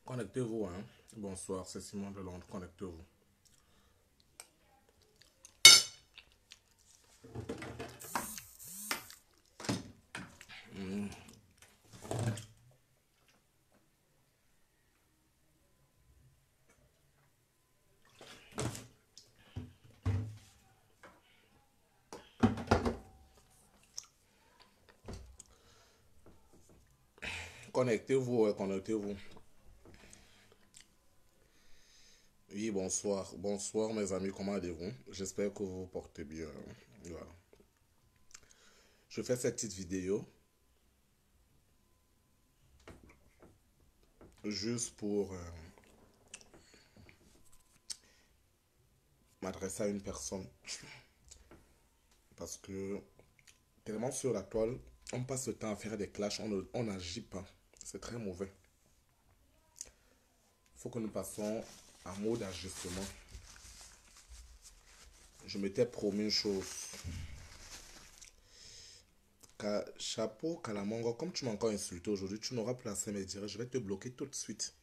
Connectez-vous, hein. Bonsoir, c'est Simon de Londres. Connectez-vous. Connectez-vous, ouais, connectez-vous. Oui, bonsoir. Bonsoir, mes amis, comment allez-vous? J'espère que vous vous portez bien. Voilà. Je fais cette petite vidéo juste pour m'adresser à une personne. Parce que, tellement sur la toile, on passe le temps à faire des clashs, on n'agit pas. C'est très mauvais. Il faut que nous passions en mode ajustement. Je m'étais promis une chose. Chapeau, Kalamongo, comme tu m'as encore insulté aujourd'hui, tu n'auras plus assez à me dire. Je vais te bloquer tout de suite.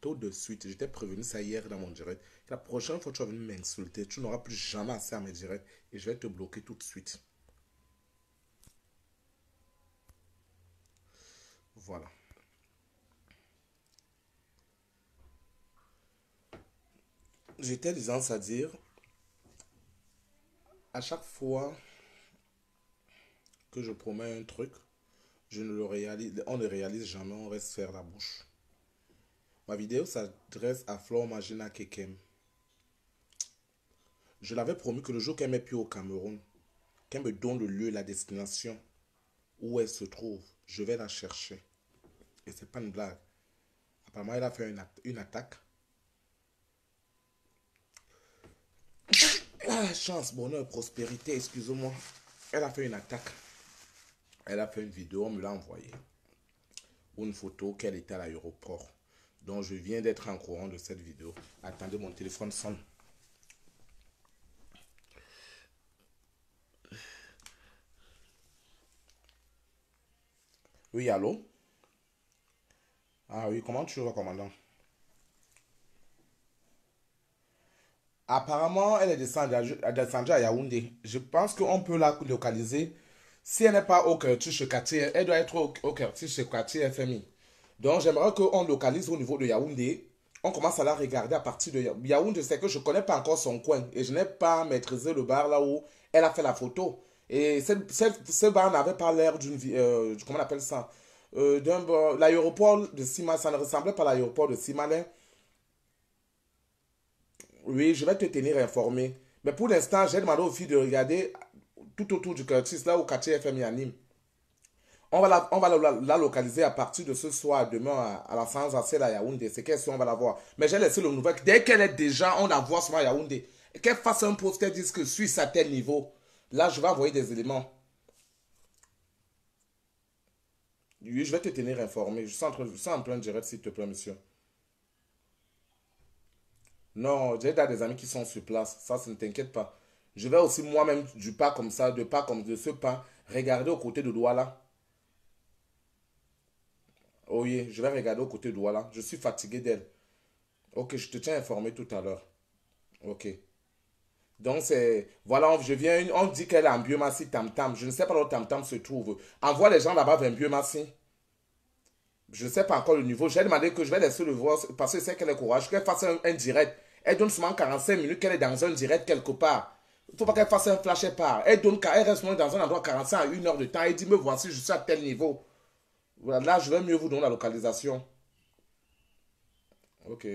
Tout de suite. J'étais prévenu ça hier dans mon direct. La prochaine fois que tu vas venir m'insulter, tu n'auras plus jamais assez à me dire. Et je vais te bloquer tout de suite. Voilà. J'étais disant, c'est-à-dire, à chaque fois que je promets un truc, je ne le réalise, on ne réalise jamais, on reste faire la bouche. Ma vidéo s'adresse à Flore Magina Kekem. Je l'avais promis que le jour qu'elle m'ait pu au Cameroun, qu'elle me donne le lieu, la destination où elle se trouve, je vais la chercher. Et c'est pas une blague. Apparemment, elle a fait une attaque. Ah, chance, bonheur, prospérité, excusez-moi. Elle a fait une attaque. Elle a fait une vidéo, on me l'a envoyée. Ou une photo qu'elle était à l'aéroport. Donc, je viens d'être en courant de cette vidéo. Attendez, mon téléphone sonne. Oui, allô? Ah oui, comment tu vas, commandant? Apparemment, elle est descendue à Yaoundé. Je pense qu'on peut la localiser. Si elle n'est pas au quartier chez quartier, elle doit être au quartier chez quartier FMI. Donc, j'aimerais qu'on localise au niveau de Yaoundé. On commence à la regarder à partir de Yaoundé. C'est que je ne connais pas encore son coin. Et je n'ai pas maîtrisé le bar là où elle a fait la photo. Et ce bar n'avait pas l'air d'une... comment on appelle ça? L'aéroport de Sima, ça ne ressemblait pas à l'aéroport de Simalais. Oui, je vais te tenir informé. Mais pour l'instant, j'ai demandé aux filles de regarder tout autour du quartier, là où quartier FM anime. On va la localiser à partir de ce soir, demain, à la séance à celle à Yaoundé. C'est qu'elle on va la voir. Mais j'ai laissé le nouvel. Dès qu'elle est déjà, on la voit souvent à Yaoundé. Et qu'elle fasse un post, qu'elle dise que je suis à tel niveau. Là, je vais envoyer des éléments. Oui, je vais te tenir informé. Je suis en train de gérer, s'il te plaît, monsieur. Non, j'ai déjà des amis qui sont sur place. Ça ne t'inquiète pas. Je vais aussi moi-même du pas comme ça, de pas comme de ce pas, regarder au côté de Douala. Oh oui, je vais regarder au côté de Douala. Je suis fatigué d'elle. Ok, je te tiens informé tout à l'heure. Ok. Donc c'est... Voilà, je viens, on dit qu'elle est en biomassie Tam Tam. Je ne sais pas où Tam Tam se trouve. Envoie les gens là-bas vers biomassie. Je ne sais pas encore le niveau. J'ai demandé que je vais laisser le voir parce que c'est qu'elle est courage. Qu'elle fasse un direct. Elle donne seulement 45 minutes qu'elle est dans un direct quelque part. Il ne faut pas qu'elle fasse un flash et part. Elle reste dans un endroit 45 à 1 heure de temps. Elle dit, me voici, je suis à tel niveau. Voilà, là, je vais mieux vous donner la localisation. Ok.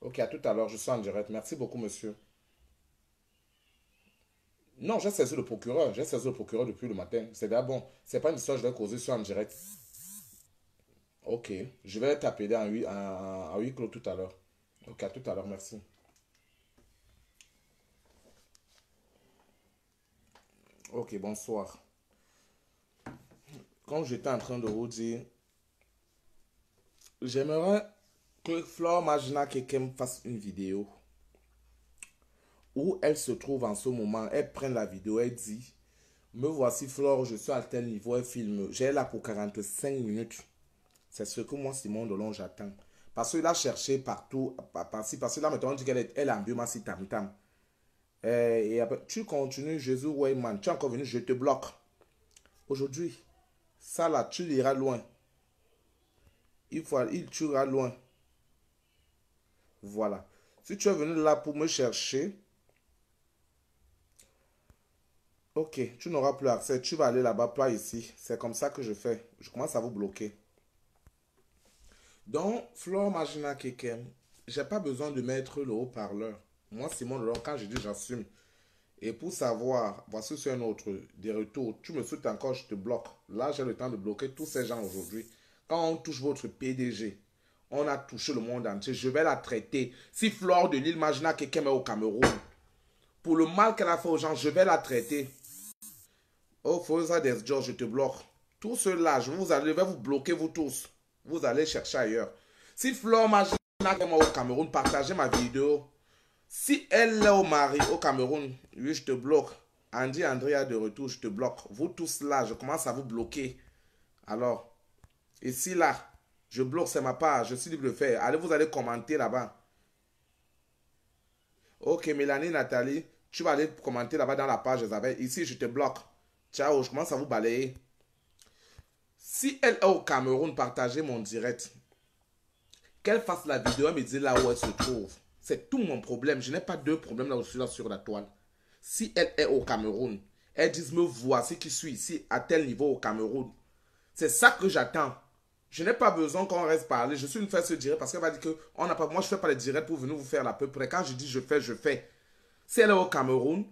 Ok, à tout à l'heure. Je suis en direct. Merci beaucoup, monsieur. Non, j'ai saisi le procureur. J'ai saisi le procureur depuis le matin. C'est déjà bon. C'est pas une histoire, je vais causer sur en direct. Ok. Je vais t'appeler en huis clos tout à l'heure. Ok, à tout à l'heure. Merci. Ok, bonsoir. Comme j'étais en train de vous dire, j'aimerais que Flore Magina Kekem fasse une vidéo où elle se trouve en ce moment. Elle prend la vidéo, elle dit, me voici Flore, je suis à tel niveau, elle filme. J'ai là pour 45 minutes. C'est ce que moi, Simon Delon, j'attends. Parce qu'il a cherché partout, par-ci, parce que là, maintenant, on dit qu'elle est en biomasse tam-tam. Et après, tu continues, Jésus Wayman, tu es encore venu, je te bloque. Aujourd'hui, ça là, tu iras loin. Tu iras loin. Voilà. Si tu es venu là pour me chercher, ok, tu n'auras plus accès. Tu vas aller là-bas, pas ici. C'est comme ça que je fais. Je commence à vous bloquer. Donc, Flore Magina Kekem, j'ai pas besoin de mettre le haut-parleur. Moi, Simon Delon, quand je dis j'assume. Et pour savoir, voici sur un autre, des retours, tu me souhaites encore, je te bloque. Là, j'ai le temps de bloquer tous ces gens aujourd'hui. Quand on touche votre PDG, on a touché le monde entier. Je vais la traiter. Si Flore de l'île Magina Kekem est au Cameroun, pour le mal qu'elle a fait aux gens, je vais la traiter. Oh, Fosa des George, je te bloque. Tous ceux-là, je vais vous bloquer, vous tous. Vous allez chercher ailleurs. Si Flore Magina Kekem est au Cameroun, partagez ma vidéo. Si elle est au mari au Cameroun, oui, je te bloque. Andy Andrea de retour, je te bloque. Vous tous là, je commence à vous bloquer. Alors, ici là, je bloque, c'est ma page, je suis libre de le faire. Allez, vous allez commenter là-bas. Ok, Mélanie, Nathalie, tu vas aller commenter là-bas dans la page Isabelle. Ici, je te bloque. Ciao, je commence à vous balayer. Si elle est au Cameroun, partagez mon direct. Qu'elle fasse la vidéo, elle me dit là où elle se trouve. C'est tout mon problème. Je n'ai pas deux problèmes là où je suis là sur la toile. Si elle est au Cameroun, elle dit me voici qui suis ici à tel niveau au Cameroun. C'est ça que j'attends. Je n'ai pas besoin qu'on reste parler. Je suis une fesse direct parce qu'elle va dire que on n'a pas, moi je ne fais pas les directs pour venir vous faire à peu près. Quand je dis je fais, je fais. Si elle est au Cameroun,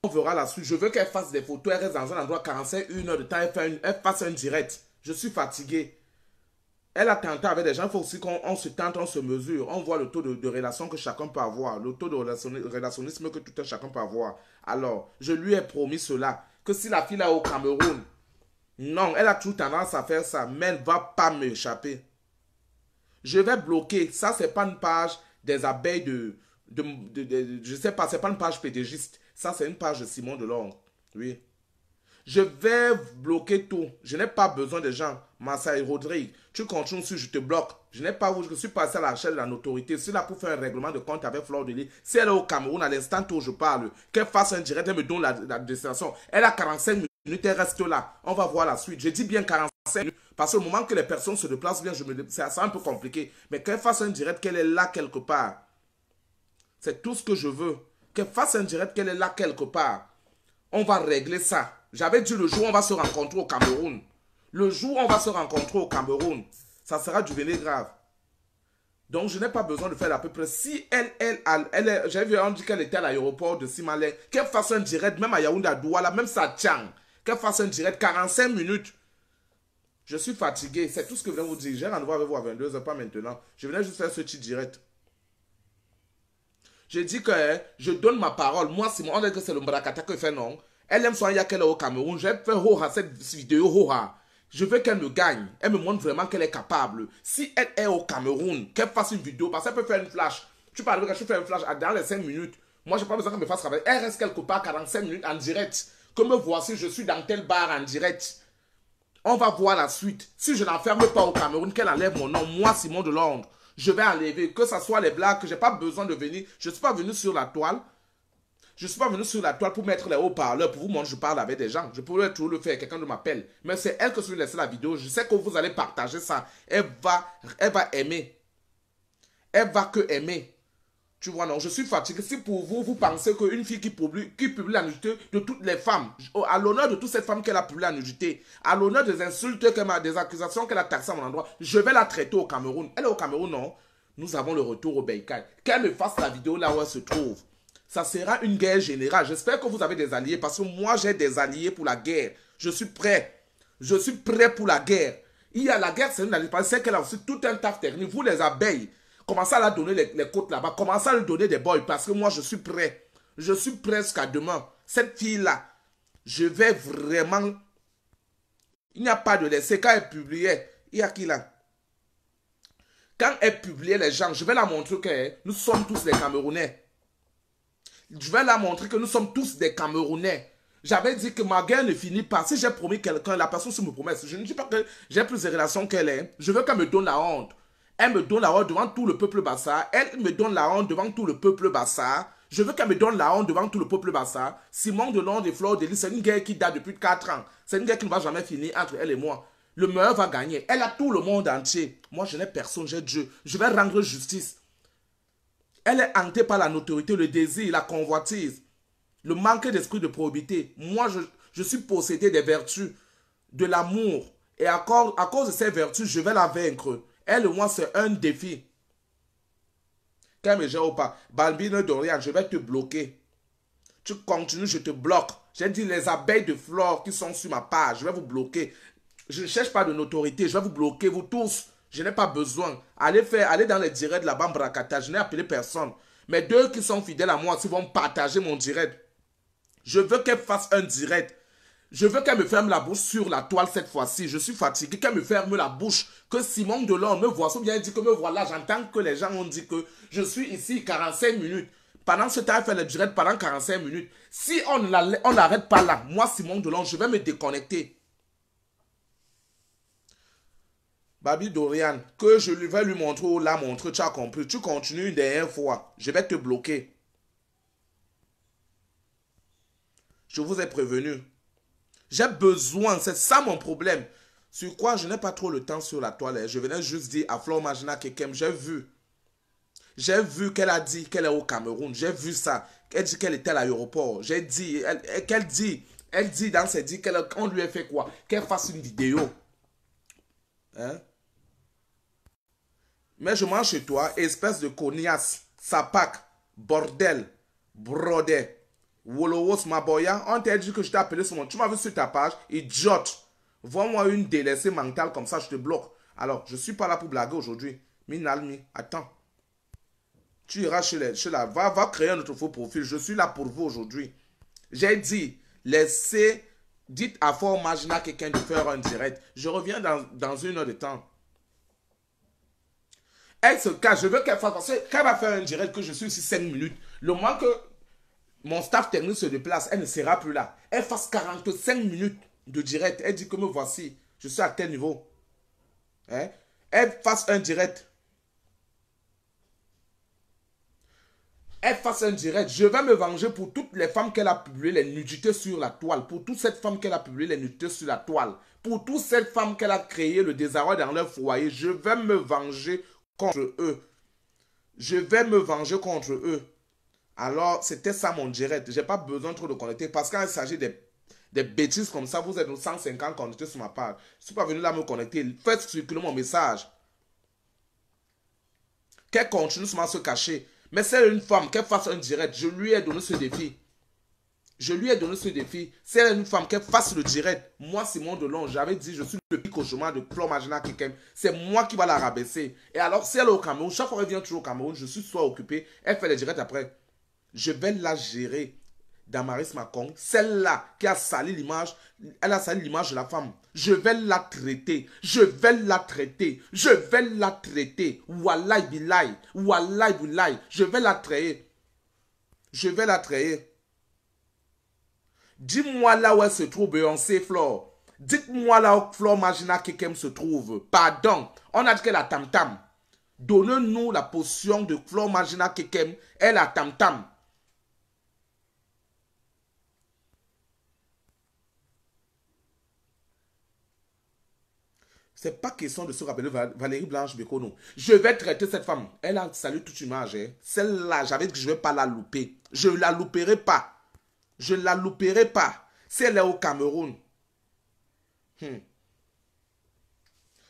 on verra la suite. Je veux qu'elle fasse des photos. Elle reste dans un endroit 45, 1 heure de temps. Elle fasse un direct. Je suis fatigué. Elle a tenté avec des gens, il faut aussi qu'on se tente, on se mesure. On voit le taux de relation que chacun peut avoir, le taux de relationnisme que tout un chacun peut avoir. Alors, je lui ai promis cela, que si la fille est au Cameroun, non, elle a toujours tendance à faire ça, mais elle ne va pas m'échapper. Je vais bloquer. Ça, c'est pas une page des abeilles je sais pas, c'est pas une page pédégiste. Ça, c'est une page de Simon Delon. Oui. Je vais bloquer tout. Je n'ai pas besoin de gens. Massaï Rodrigue, tu continues si je te bloque. Je n'ai pas où je suis passé à la chaîne de la notoriété. C'est là pour faire un règlement de compte avec Flore de l'île. Si elle est au Cameroun, à l'instant où je parle, qu'elle fasse un direct, elle me donne la destination. Elle a 45 minutes, elle reste là. On va voir la suite. Je dis bien 45 minutes parce que au moment que les personnes se déplacent bien, c'est un peu compliqué. Mais qu'elle fasse un direct, qu'elle est là quelque part. C'est tout ce que je veux. Qu'elle fasse un direct, qu'elle est là quelque part. On va régler ça. J'avais dit le jour où on va se rencontrer au Cameroun. Le jour où on va se rencontrer au Cameroun, ça sera du véné grave. Donc, je n'ai pas besoin de faire à peu près. Si j'avais vu, on dit qu'elle était à l'aéroport de Simalé, qu'elle fasse un direct, même à Yaoundé, à Douala, même ça Tchang, qu'elle fasse un direct 45 minutes. Je suis fatigué. C'est tout ce que je viens vous dire. J'ai rendez-vous avec vous à 22 h, pas maintenant. Je venais juste faire ce petit direct. Je dis que je donne ma parole. Moi, Simon, on dit que c'est le Mbrakata qui fait non. Elle aime son qu'elle est au Cameroun. Je vais faire Hoha cette vidéo Hoha. Je veux qu'elle me gagne. Elle me montre vraiment qu'elle est capable. Si elle est au Cameroun, qu'elle fasse une vidéo, parce qu'elle peut faire une flash. Tu parles avec elle, je fais une flash dans les 5 minutes. Moi, je n'ai pas besoin qu'elle me fasse travailler. Elle reste quelque part 45 minutes en direct. Que me voici, je suis dans tel bar en direct. On va voir la suite. Si je n'enferme pas au Cameroun, qu'elle enlève mon nom, moi, Simon Delon, je vais enlever. Que ce soit les blagues, que je n'ai pas besoin de venir. Je ne suis pas venu sur la toile. Je ne suis pas venu sur la toile pour mettre les haut-parleurs, pour vous montrer que je parle avec des gens. Je pourrais toujours le faire, quelqu'un m'appelle. Mais c'est elle que je vais laisser la vidéo. Je sais que vous allez partager ça. Elle va aimer. Elle va que aimer. Tu vois, non, je suis fatigué. Si pour vous, vous pensez qu'une fille qui publie la nudité de toutes les femmes, à l'honneur de toutes ces femmes qu'elle a publié la nudité, à l'honneur des insultes, des accusations qu'elle a taxées à mon endroit, je vais la traiter au Cameroun. Elle est au Cameroun, non? Nous avons le retour au Beïkaï. Qu'elle me fasse la vidéo là où elle se trouve. Ça sera une guerre générale. J'espère que vous avez des alliés parce que moi, j'ai des alliés pour la guerre. Je suis prêt. Je suis prêt pour la guerre. Il y a la guerre, c'est une alliée. C'est qu'elle a aussi tout un taf technique. Vous, les abeilles, commencez à la donner les côtes là-bas. Commencez à lui donner des boys parce que moi, je suis prêt. Je suis prêt jusqu'à demain. Cette fille-là, je vais vraiment... Il n'y a pas de laisser. Quand elle publiait, il y a qui là? Quand elle publiait les gens, je vais la montrer que nous sommes tous des Camerounais. Je vais la montrer que nous sommes tous des Camerounais. J'avais dit que ma guerre ne finit pas. Si j'ai promis quelqu'un, la personne se me promet. Je ne dis pas que j'ai plus de relations qu'elle est. Je veux qu'elle me donne la honte. Elle me donne la honte devant tout le peuple Bassa. Elle me donne la honte devant tout le peuple Bassa. Je veux qu'elle me donne la honte devant tout le peuple Bassa. Simon Delonde et Fleur Delis, c'est une guerre qui date depuis 4 ans. C'est une guerre qui ne va jamais finir entre elle et moi. Le meilleur va gagner. Elle a tout le monde entier. Moi, je n'ai personne, j'ai Dieu. Je vais rendre justice. Elle est hantée par la notoriété, le désir, la convoitise, le manque d'esprit de probité. Moi, je suis possédé des vertus, de l'amour. Et à cause de ces vertus, je vais la vaincre. Elle et moi, c'est un défi. Qu'elle me gère ou pas. Balbine Dorian, je vais te bloquer. Tu continues, je te bloque. J'ai dit les abeilles de flore qui sont sur ma page, je vais vous bloquer. Je ne cherche pas de notoriété, je vais vous bloquer, vous tous. Je n'ai pas besoin. Allez dans les directs de la Bambrakata, je n'ai appelé personne. Mais deux qui sont fidèles à moi, qui vont partager mon direct. Je veux qu'elle fasse un direct. Je veux qu'elle me ferme la bouche sur la toile cette fois-ci. Je suis fatigué. Qu'elle me ferme la bouche. Que Simon Delonde me voit. Ou bien dit que me voilà. J'entends que les gens ont dit que je suis ici 45 minutes. Pendant ce temps, elle fait le direct pendant 45 minutes. Si on n'arrête pas là, moi, Simon Delonde, je vais me déconnecter. Babi Dorian, que je vais lui montrer ou la montrer, tu as compris. Tu continues une dernière fois. Je vais te bloquer. Je vous ai prévenu. J'ai besoin, c'est ça mon problème. Sur quoi je n'ai pas trop le temps sur la toile. Je venais juste dire à Flor Majina Kekem, j'ai vu. J'ai vu qu'elle a dit qu'elle est au Cameroun. J'ai vu ça. Elle dit qu'elle était à l'aéroport. J'ai dit, elle dit dans ses dits qu'on lui a fait quoi? Qu'elle fasse une vidéo. Hein? Mais je mange chez toi, espèce de cognasse, sapac, bordel, brodet, wolowos maboya. On t'a dit que je t'ai appelé sur mon... Tu m'as vu sur ta page, idiote. Vois-moi une délaissée mentale comme ça, je te bloque. Alors, je suis pas là pour blaguer aujourd'hui. Minalmi, attends. Tu iras chez la... Va créer un autre faux profil. Je suis là pour vous aujourd'hui. J'ai dit, laissez... Dites à Fort Magina quelqu'un de faire un direct. Je reviens dans 1 heure de temps. Elle se cache, je veux qu'elle fasse, parce qu'elle va faire un direct que je suis ici 5 minutes. Le moment que mon staff technique se déplace, elle ne sera plus là. Elle fasse 45 minutes de direct. Elle dit que me voici, je suis à tel niveau. Hein? Elle fasse un direct. Elle fasse un direct. Je vais me venger pour toutes les femmes qu'elle a publiées les nudités sur la toile. Pour toutes ces femmes qu'elle a publiées les nudités sur la toile. Pour toutes ces femmes qu'elle a créé le désarroi dans leur foyer. Je vais me venger contre eux. Je vais me venger contre eux. Alors, c'était ça mon direct. Je n'ai pas besoin trop de connecter. Parce qu'il s'agit des bêtises comme ça, vous êtes 150 connectés sur ma page. Je ne suis pas venu là me connecter. Faites circuler mon message. Qu'elle continue seulement à se cacher. Mais c'est une femme, qu'elle fasse un direct. Je lui ai donné ce défi. Je lui ai donné ce défi. C'est une femme, qu'elle fasse le direct. Moi, Simon Delonge, j'avais dit, je suis le pic au chemin de Flor Majina Kekem. C'est moi qui va la rabaisser. Et alors, si elle est au Cameroun, chaque fois qu'elle vient toujours au Cameroun, je suis soit occupé, elle fait les directs après. Je vais la gérer. Damaris Makong, celle-là qui a sali l'image, elle a sali l'image de la femme. Je vais la traiter. Je vais la traiter. Je vais la traiter. Wallahi billahi. Wallahi billahi. Je vais la traiter. Je vais la traiter. Dis-moi là où elle se trouve, Beyoncé Flore. Dites-moi là où Flor Majina Kekem se trouve. Pardon. On a dit qu'elle a tam-tam. Donnez-nous la potion de Flor Majina Kekem. Elle a tam-tam. C'est pas question de se rappeler Valérie Blanche Bekono. Je vais traiter cette femme. Elle a salué toute image. Hein. Celle-là, j'avais dit que je ne vais pas la louper. Je ne la louperai pas. Je ne la louperai pas. Si elle est au Cameroun.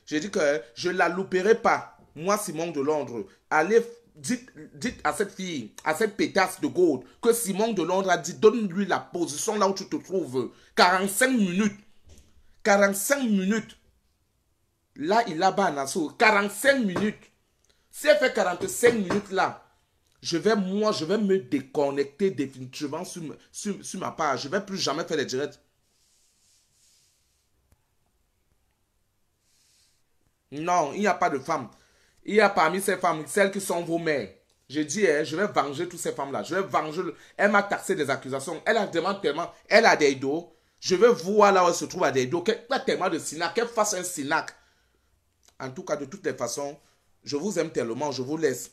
J'ai dit que je ne la louperai pas. Moi, Simon Delonde. Allez, dites à cette fille, à cette pétasse de Gaude, que Simon Delonde a dit, donne-lui la position là où tu te trouves. 45 minutes. 45 minutes. Là, il a bas à Nassau. 45 minutes. Si elle fait 45 minutes là, je vais me déconnecter définitivement sur ma page. Je ne vais plus jamais faire les directs. Non, il n'y a pas de femmes. Il y a parmi ces femmes, celles qui sont vos mères. J'ai dit, hein, je vais venger toutes ces femmes-là. Je vais venger. Elle m'a taxé des accusations. Elle a demandé tellement. Elle a des dos. Je veux voir là où elle se trouve à des dos. Qu'elle a tellement de SINAC. Qu'elle fasse un SINAC. En tout cas, de toutes les façons, je vous aime tellement. Je vous laisse.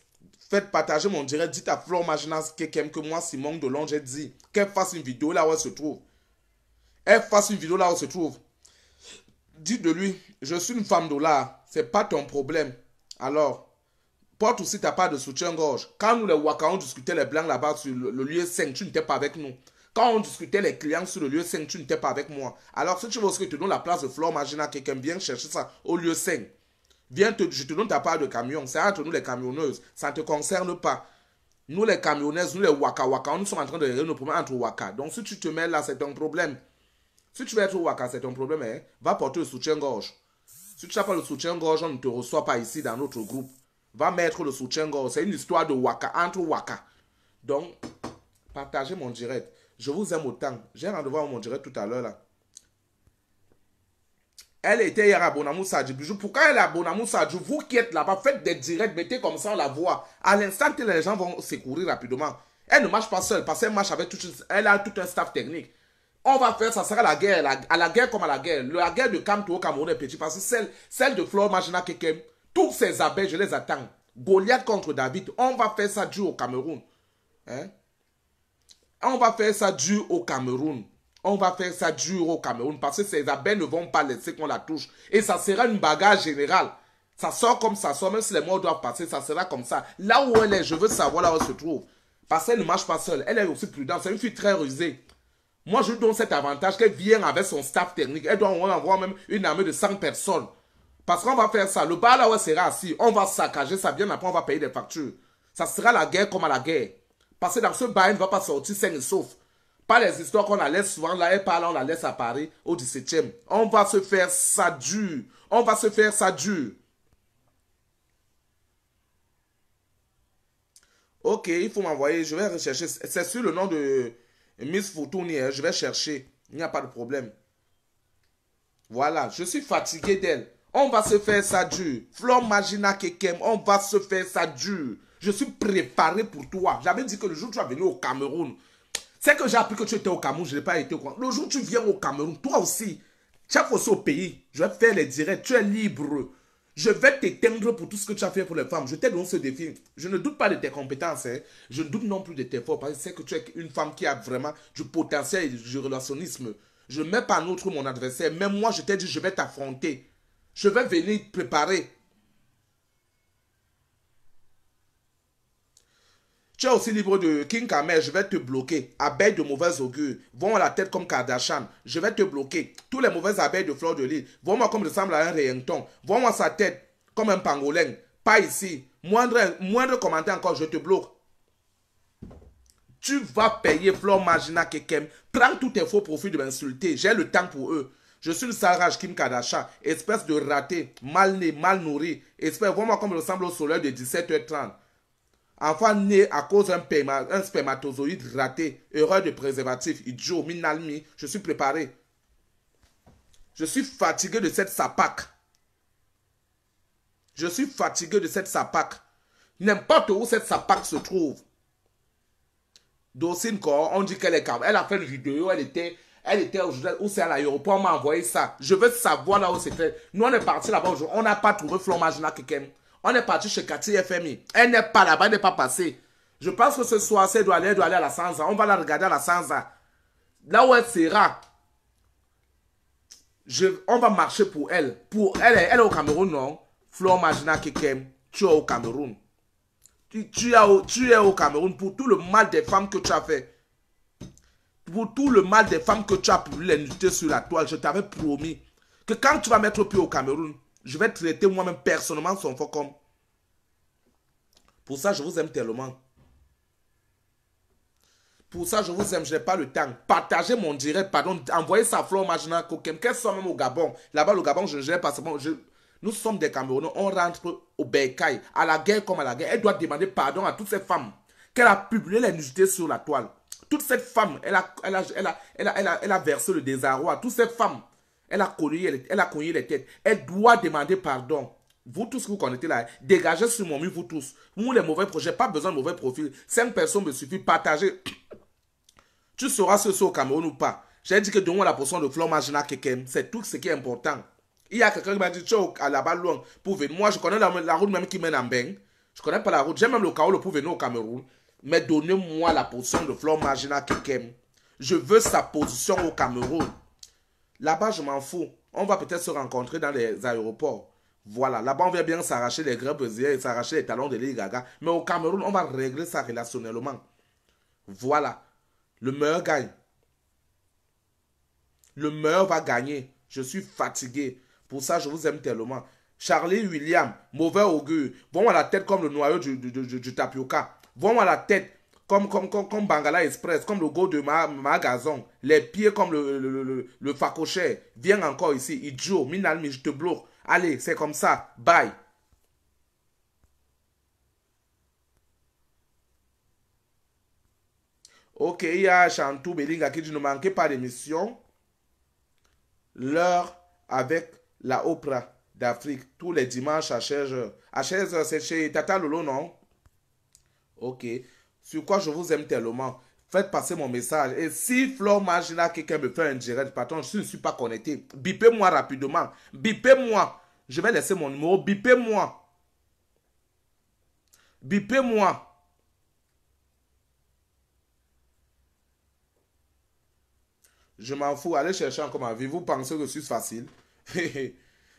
Faites partager mon direct. Dites à Flore Maginas que moi, Simon Delon, j'ai dit qu'elle fasse une vidéo là où elle se trouve. Elle fasse une vidéo là où elle se trouve. Dites de lui, je suis une femme dollar. C'est pas ton problème. Alors, porte aussi ta part de soutien-gorge. Quand nous, les Waka, on discutait les blancs là-bas sur le lieu 5, tu n'étais pas avec nous. Quand on discutait les clients sur le lieu 5, tu n'étais pas avec moi. Alors, si tu veux aussi que te donne la place de Flore Magina, quelqu'un vient chercher ça au lieu 5. Je te donne ta part de camion. C'est entre nous les camionneuses. Ça ne te concerne pas. Nous les camionneuses, nous les Waka Waka, nous sommes en train de régler nos problèmes entre Waka. Donc, si tu te mets là, c'est ton problème. Si tu veux être au Waka, c'est ton problème. Hein? Va porter le soutien-gorge. Si tu n'as pas le soutien-gorge, on ne te reçoit pas ici dans notre groupe. Va mettre le soutien-gorge. C'est une histoire de Waka, entre Waka. Donc, partagez mon direct. Je vous aime autant. J'ai rendez-vous à mon direct tout à l'heure là. Elle était hier à Bonamou Sadji. Pourquoi elle est à Bonamou Sadji? Vous qui êtes là-bas, faites des directs, mettez comme ça, on la voit. À l'instant, les gens vont secourir rapidement. Elle ne marche pas seule, parce qu'elle marche avec elle a tout un staff technique. On va faire, ça sera la guerre, à la guerre comme à la guerre. La guerre de Kamto au Cameroun est petit, parce que celle de Flore Magina Kekem, tous ces abeilles, je les attends. Goliath contre David, on va faire ça dur au Cameroun. Hein? On va faire ça dur au Cameroun. On va faire ça dur au Cameroun parce que ces abeilles ne vont pas laisser qu'on la touche. Et ça sera une bagarre générale. Ça sort comme ça sort, même si les mots doivent passer, ça sera comme ça. Là où elle est, je veux savoir là où elle se trouve. Parce qu'elle ne marche pas seule. Elle est aussi prudente. C'est une fille très rusée. Moi, je lui donne cet avantage qu'elle vient avec son staff technique. Elle doit avoir même une armée de 100 personnes. Parce qu'on va faire ça. Le bar là où elle sera assise, on va saccager ça bien après, on va payer des factures. Ça sera la guerre comme à la guerre. Parce que dans ce bar, elle ne va pas sortir sain et sauf. Pas les histoires qu'on la laisse souvent là, elle parle, on la laisse à Paris au 17e. On va se faire ça dur. On va se faire ça dur. Ok, il faut m'envoyer, je vais rechercher. C'est sur le nom de Miss Foutouni, hein, je vais chercher. Il n'y a pas de problème. Voilà, je suis fatigué d'elle. On va se faire ça dur. Flore Magina Kekem, on va se faire ça dur. Je suis préparé pour toi. J'avais dit que le jour où tu vas venir au Cameroun, c'est que j'ai appris que tu étais au Cameroun, je n'ai pas été au Cameroun. Le jour où tu viens au Cameroun, toi aussi, chaque fois au pays, je vais faire les directs, tu es libre. Je vais t'éteindre pour tout ce que tu as fait pour les femmes. Je t'ai donné ce défi. Je ne doute pas de tes compétences. Hein. Je ne doute non plus de tes forces. Parce que c'est que tu es une femme qui a vraiment du potentiel et du relationnisme. Je ne mets pas en outre mon adversaire. Même moi, je t'ai dit, je vais t'affronter. Je vais venir préparer. Tu es aussi libre de King Kamer, je vais te bloquer. Abeilles de mauvaise augure, vont à la tête comme Kardashian, je vais te bloquer. Tous les mauvaises abeilles de Fleur de Lys, vont-moi comme ressemble à un Réenton, vont-moi sa tête comme un pangolin. Pas ici. Moindre commentaire encore, je te bloque. Tu vas payer Flore Magina Kekem. Prends tous tes faux profits de m'insulter. J'ai le temps pour eux. Je suis le Saraj Kim Kardashian, espèce de raté, mal né, mal nourri. Espèce, vois-moi comme ressemble au soleil de 17h30. Enfant né à cause d'un spermatozoïde raté, erreur de préservatif, idiot, minalmi, je suis préparé. Je suis fatigué de cette sapac. Je suis fatigué de cette sapac. N'importe où cette sapac se trouve. Docine Corps, on dit qu'elle est calme. Elle a fait une vidéo, elle était où c'est à l'aéroport, on m'a envoyé ça. Je veux savoir là où c'était. Nous on est parti là-bas aujourd'hui, on n'a pas trouvé Flore Magina Kekem. On est parti chez Cathy FMI. Elle n'est pas là-bas, elle n'est pas passée. Je pense que ce soir, elle doit aller à la Sansa. On va la regarder à la Sansa. Là où elle sera, on va marcher pour elle. Elle est au Cameroun, non? Flore Magina Kekem, tu es au Cameroun. Tu es au Cameroun pour tout le mal des femmes que tu as fait. Pour tout le mal des femmes que tu as publié les nudités sur la toile. Je t'avais promis que quand tu vas mettre pied au Cameroun, je vais traiter moi-même personnellement son faux comme. Pour ça, je vous aime tellement. Pour ça, je vous aime, je n'ai pas le temps. Partagez mon direct, pardon, envoyez ça à Flore Magina Kekem, qu'elle soit même au Gabon. Là-bas, le Gabon, je ne gère pas. Nous sommes des Camerounais, on rentre au Bercail, à la guerre comme à la guerre. Elle doit demander pardon à toutes ces femmes qu'elle a publié les nudités sur la toile. Toutes ces femmes, elle a versé le désarroi. Toutes ces femmes, elle a cogné les têtes. Elle doit demander pardon. Vous tous que vous connectez là, dégagez sur mon mur, vous tous. Vous, les mauvais projets, pas besoin de mauvais profils. 5 personnes me suffit, partagez. Tu sauras ce soit au Cameroun ou pas. J'ai dit que donne-moi la portion de flore marginal Kekem. C'est tout ce qui est important. Il y a quelqu'un qui m'a dit, tu es là-bas loin pour venir. Moi, je connais la route même qui mène en Beng. Je ne connais pas la route. J'ai même le Kaolo pour venir au Cameroun. Mais donnez-moi la portion de flore marginal Kekem. Je veux sa position au Cameroun. Là-bas, je m'en fous. On va peut-être se rencontrer dans les aéroports. Voilà, là-bas, on vient bien s'arracher les grèves et s'arracher les talons de Lady Gaga. Mais au Cameroun, on va régler ça relationnellement. Voilà. Le meilleur gagne. Le meilleur va gagner. Je suis fatigué. Pour ça, je vous aime tellement. Charlie William, mauvais augure. Vont à la tête comme le noyau du tapioca. Vont à la tête comme Bangala Express, comme le go de Magazon. Les pieds comme le facochet. Viens encore ici. Idiot, Minalmi, je te bloque. Allez, c'est comme ça. Bye. Ok, il y a Chantou Belinga qui dit ne manquez pas d'émission. L'heure avec la Oprah d'Afrique tous les dimanches à 16h. À 16h, c'est chez Tata Lolo, non? Ok. Sur quoi je vous aime tellement. Faites passer mon message. Et si Flore Margina, quelqu'un me fait un direct, patron, je ne suis pas connecté. Bipez-moi rapidement. Bipez-moi. Je vais laisser mon numéro. Bipez-moi. Bipez-moi. Je m'en fous. Allez chercher encore ma vie. Vous pensez que je suis facile?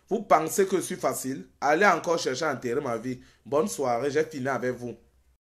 Vous pensez que je suis facile? Allez encore chercher à enterrer ma vie. Bonne soirée. J'ai fini avec vous.